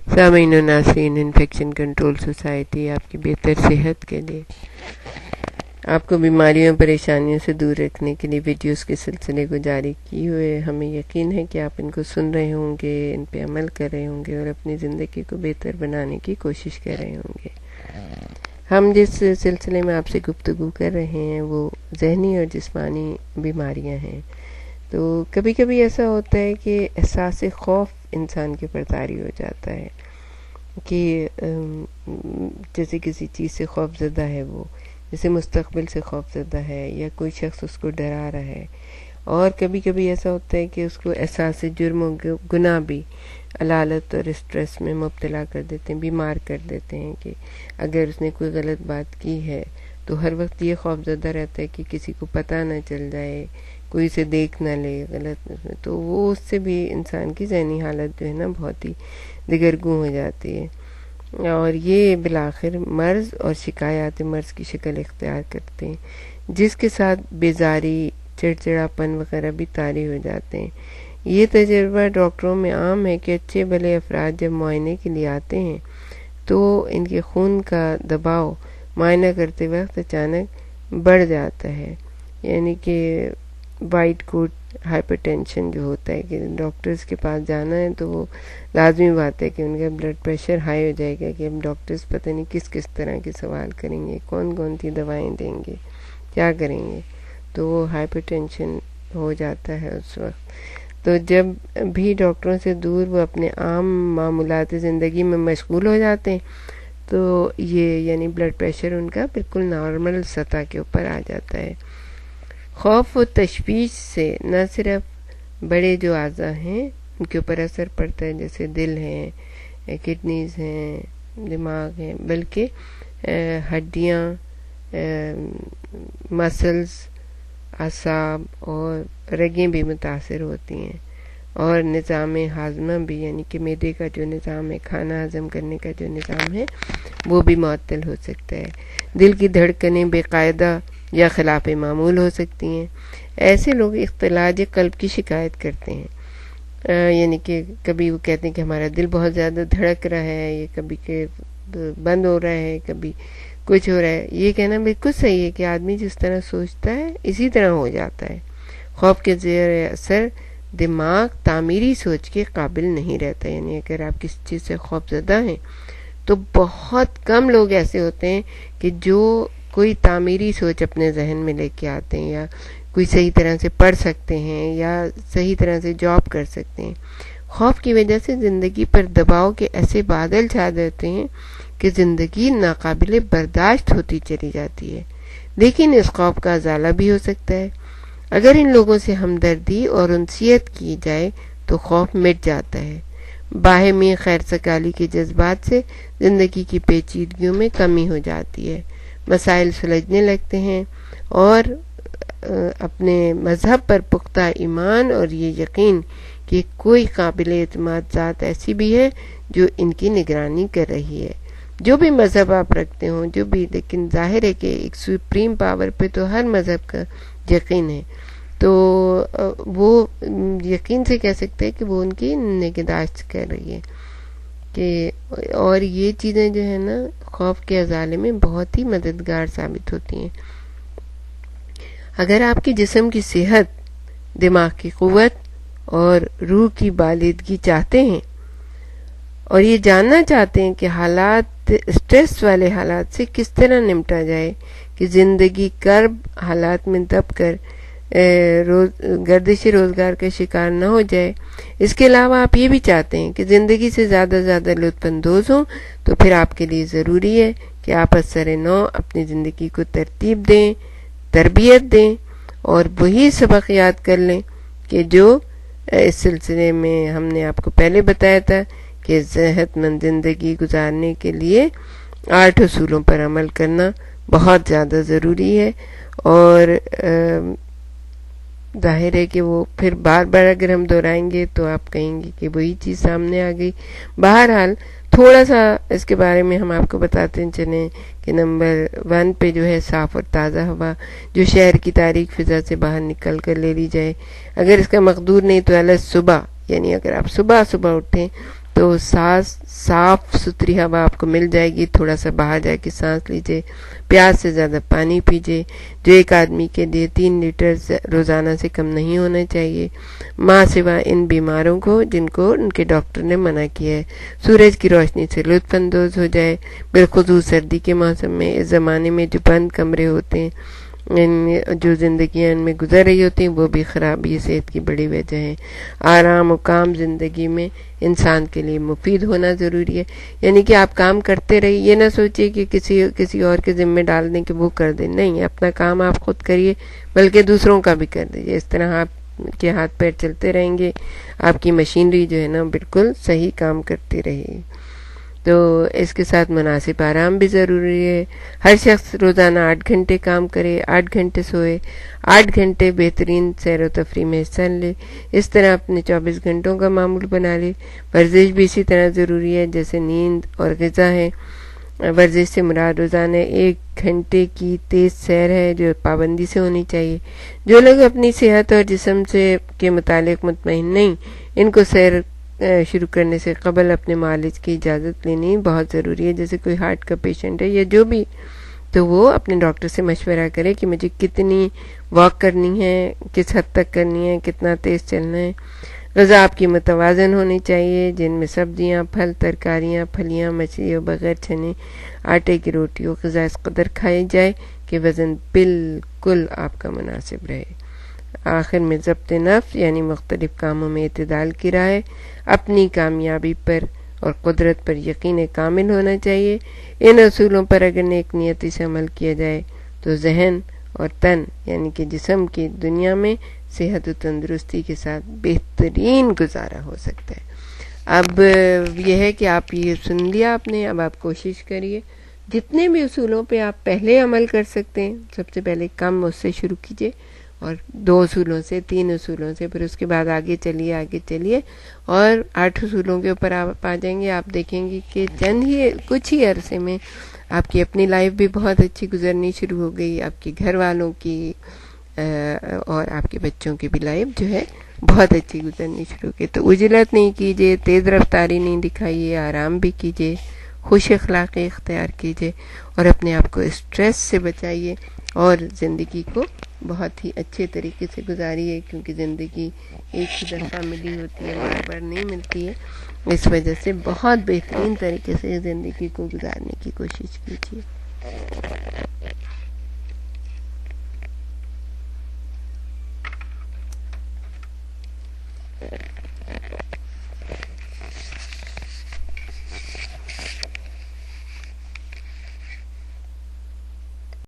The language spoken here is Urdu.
سامعین و ناظرین، انفیکشن کنٹرول سوسائٹی آپ کی بہتر صحت کے لیے، آپ کو بیماریوں پریشانیوں سے دور رکھنے کے لیے ویڈیوز کے سلسلے کو جاری کی ہوئے. ہمیں یقین ہے کہ آپ ان کو سن رہے ہوں گے، ان پہ عمل کر رہے ہوں گے اور اپنی زندگی کو بہتر بنانے کی کوشش کر رہے ہوں گے. ہم جس سلسلے میں آپ سے گفتگو کر رہے ہیں وہ ذہنی اور جسمانی بیماریاں ہیں. تو کبھی کبھی ایسا ہوتا ہے کہ احساس خوف انسان کے پر طاری ہو جاتا ہے کہ جیسے کسی چیز سے خوف زدہ ہے، وہ جیسے مستقبل سے خوف زدہ ہے یا کوئی شخص اس کو ڈرا رہا ہے. اور کبھی کبھی ایسا ہوتا ہے کہ اس کو احساس جرم و گناہ بھی علالت اور اسٹریس میں مبتلا کر دیتے ہیں، بیمار کر دیتے ہیں کہ اگر اس نے کوئی غلط بات کی ہے تو ہر وقت یہ خوف زدہ رہتا ہے کہ کسی کو پتہ نہ چل جائے، کوئی اسے دیکھ نہ لے غلط، تو وہ اس سے بھی انسان کی ذہنی حالت جو ہے نا بہت ہی دگرگوں ہو جاتی ہے، اور یہ بالآخر مرض اور شکایات مرض کی شکل اختیار کرتے ہیں، جس کے ساتھ بیزاری، چڑچڑاپن وغیرہ بھی طاری ہو جاتے ہیں. یہ تجربہ ڈاکٹروں میں عام ہے کہ اچھے بھلے افراد جب معائنے کے لیے آتے ہیں تو ان کے خون کا دباؤ معائنہ کرتے وقت اچانک بڑھ جاتا ہے. یعنی کہ وائٹ کوٹ ہائپر ٹینشن جو ہوتا ہے کہ ڈاکٹرز کے پاس جانا ہے تو وہ لازمی بات ہے کہ ان کا بلڈ پریشر ہائی ہو جائے گا کہ اب ڈاکٹرز پتہ نہیں کس کس طرح کے سوال کریں گے، کون کون سی دوائیں دیں گے، کیا کریں گے. تو وہ ہائپر ٹینشن ہو جاتا ہے اس وقت. تو جب بھی ڈاکٹروں سے دور وہ اپنے عام معمولات زندگی میں مشغول ہو جاتے ہیں تو یہ یعنی بلڈ پریشر ان کا بالکل نارمل سطح کے اوپر آ جاتا ہے. خوف و تشویش سے نہ صرف بڑے جو اعضاء ہیں ان کے اوپر اثر پڑتا ہے، جیسے دل ہیں، کڈنیز ہیں، دماغ ہیں، بلکہ ہڈیاں، مسلز، اعصاب اور رگیں بھی متاثر ہوتی ہیں، اور نظام ہاضمہ بھی یعنی کہ معدے کا جو نظام ہے، کھانا ہضم کرنے کا جو نظام ہے وہ بھی معطل ہو سکتا ہے. دل کی دھڑکنیں بے قاعدہ یا خلاف معمول ہو سکتی ہیں. ایسے لوگ اختلاج قلب کی شکایت کرتے ہیں، یعنی کہ کبھی وہ کہتے ہیں کہ ہمارا دل بہت زیادہ دھڑک رہا ہے، یہ کبھی کہ بند ہو رہا ہے، کبھی کچھ ہو رہا ہے. یہ کہنا بالکل صحیح ہے کہ آدمی جس طرح سوچتا ہے اسی طرح ہو جاتا ہے. خوف کے زیر اثر دماغ تعمیری سوچ کے قابل نہیں رہتا. یعنی اگر آپ کسی چیز سے خوف زدہ ہیں تو بہت کم لوگ ایسے ہوتے ہیں کہ جو کوئی تعمیری سوچ اپنے ذہن میں لے کے آتے ہیں، یا کوئی صحیح طرح سے پڑھ سکتے ہیں یا صحیح طرح سے جاب کر سکتے ہیں. خوف کی وجہ سے زندگی پر دباؤ کے ایسے بادل چھا دیتے ہیں کہ زندگی ناقابل برداشت ہوتی چلی جاتی ہے. لیکن اس خوف کا ازالہ بھی ہو سکتا ہے. اگر ان لوگوں سے ہمدردی اور انسیت کی جائے تو خوف مٹ جاتا ہے. باہمی خیر سگالی کے جذبات سے زندگی کی پیچیدگیوں میں کمی ہو جاتی ہے، مسائل سلجھنے لگتے ہیں، اور اپنے مذہب پر پختہ ایمان اور یہ یقین کہ کوئی قابل اعتماد ذات ایسی بھی ہے جو ان کی نگرانی کر رہی ہے. جو بھی مذہب آپ رکھتے ہوں، جو بھی، لیکن ظاہر ہے کہ ایک سپریم پاور پہ تو ہر مذہب کا یقین ہے، تو وہ یقین سے کہہ سکتے ہیں کہ وہ ان کی نگہداشت کر رہی ہے کہ، اور یہ چیزیں جو ہے نا خوف کے ازالے میں بہت ہی مددگار ثابت ہوتی ہیں. اگر آپ کے جسم کی صحت، دماغ کی قوت اور روح کی بالادگی چاہتے ہیں، اور یہ جاننا چاہتے ہیں کہ حالات، اسٹریس والے حالات سے کس طرح نمٹا جائے کہ زندگی کرب حالات میں دب کر گردش روزگار کا شکار نہ ہو جائے، اس کے علاوہ آپ یہ بھی چاہتے ہیں کہ زندگی سے زیادہ لطف اندوز ہوں، تو پھر آپ کے لیے ضروری ہے کہ آپ اثر نو اپنی زندگی کو ترتیب دیں، تربیت دیں، اور وہی سبق یاد کر لیں کہ جو اس سلسلے میں ہم نے آپ کو پہلے بتایا تھا کہ صحت مند زندگی گزارنے کے لیے 8 اصولوں پر عمل کرنا بہت زیادہ ضروری ہے. اور ظاہر ہے کہ وہ پھر بار بار اگر ہم دہرائیں گے تو آپ کہیں گے کہ وہی چیز سامنے آ گئی. بہرحال تھوڑا سا اس کے بارے میں ہم آپ کو بتاتے چلیں کہ نمبر 1 پہ جو ہے صاف اور تازہ ہوا، جو شہر کی تاریک فضا سے باہر نکل کر لے لی جائے. اگر اس کا مقدور نہیں تو صبح، یعنی اگر آپ صبح اٹھیں تو صاف ستھری ہوا آپ کو مل جائے گی. تھوڑا سا باہر جا کے سانس لیجئے, پیاس سے زیادہ پانی پیجئے, جو ایک آدمی کے لیے 3 لیٹر روزانہ سے کم نہیں ہونا چاہیے, ماں سوا ان بیماروں کو جن کو ان کے ڈاکٹر نے منع کیا ہے. سورج کی روشنی سے لطف اندوز ہو جائے, بالخصوص سردی کے موسم میں. اس زمانے میں جو بند کمرے ہوتے ہیں, جو زندگیاں ان میں گزر رہی ہوتی ہیں, وہ بھی خرابی صحت کی بڑی وجہ ہیں. آرام و کام زندگی میں انسان کے لیے مفید ہونا ضروری ہے. یعنی کہ آپ کام کرتے رہیے, یہ نہ سوچیے کہ کسی اور کے ذمہ ڈال دیں کہ وہ کر دیں. نہیں, اپنا کام آپ خود کریے, بلکہ دوسروں کا بھی کر دیجیے. اس طرح آپ کے ہاتھ پیر چلتے رہیں گے, آپ کی مشینری جو ہے نا بالکل صحیح کام کرتی رہے گی. تو اس کے ساتھ مناسب آرام بھی ضروری ہے. ہر شخص روزانہ 8 گھنٹے کام کرے, 8 گھنٹے سوئے, 8 گھنٹے بہترین سیر و تفریح میں حصہ لے. اس طرح اپنے 24 گھنٹوں کا معمول بنا لے. ورزش بھی اسی طرح ضروری ہے جیسے نیند اور غذا ہے. ورزش سے مراد روزانہ 1 گھنٹے کی تیز سیر ہے جو پابندی سے ہونی چاہیے. جو لوگ اپنی صحت اور جسم کے متعلق مطمئن نہیں, ان کو سیر شروع کرنے سے قبل اپنے معالج کی اجازت لینی بہت ضروری ہے. جیسے کوئی ہارٹ کا پیشنٹ ہے یا جو بھی, تو وہ اپنے ڈاکٹر سے مشورہ کرے کہ مجھے کتنی واک کرنی ہے, کس حد تک کرنی ہے, کتنا تیز چلنا ہے. غذا آپ کی متوازن ہونی چاہیے, جن میں سبزیاں, پھل, ترکاریاں, پھلیاں, مچھلی اور بغیر چنے آٹے کی روٹی و غذا اس قدر کھائی جائے کہ وزن بالکل آپ کا مناسب رہے. آخر میں ضبط نفس یعنی مختلف کاموں میں اعتدال کی راہ ہے. اپنی کامیابی پر اور قدرت پر یقین کامل ہونا چاہیے. ان اصولوں پر اگر نیک نیتی سے عمل کیا جائے تو ذہن اور تن یعنی کہ جسم کی دنیا میں صحت و تندرستی کے ساتھ بہترین گزارا ہو سکتا ہے. اب یہ ہے کہ آپ یہ سن لیا آپ نے, اب آپ کوشش کریے جتنے بھی اصولوں پہ آپ پہلے عمل کر سکتے ہیں, سب سے پہلے کم اس سے شروع کیجئے, اور 2 اصولوں سے, 3 اصولوں سے, پھر اس کے بعد آگے چلیے اور 8 اصولوں کے اوپر آپ آ جائیں گے. آپ دیکھیں گے کہ کچھ ہی عرصے میں آپ کی اپنی لائف بھی بہت اچھی گزرنی شروع ہو گئی, آپ کے گھر والوں کی اور آپ کے بچوں کی بھی لائف جو ہے بہت اچھی گزرنی شروع کی. تو عجلت نہیں کیجیے, تیز رفتاری نہیں دکھائیے, آرام بھی کیجیے, خوش اخلاقی اختیار کیجیے اور اپنے آپ کو اسٹریس سے بچائیے اور زندگی کو بہت ہی اچھے طریقے سے گزاریے, کیونکہ زندگی ایک ہی دفعہ ملی ہوتی ہے, بار بار نہیں ملتی ہے. اس وجہ سے بہت بہترین طریقے سے زندگی کو گزارنے کی کوشش کیجیے.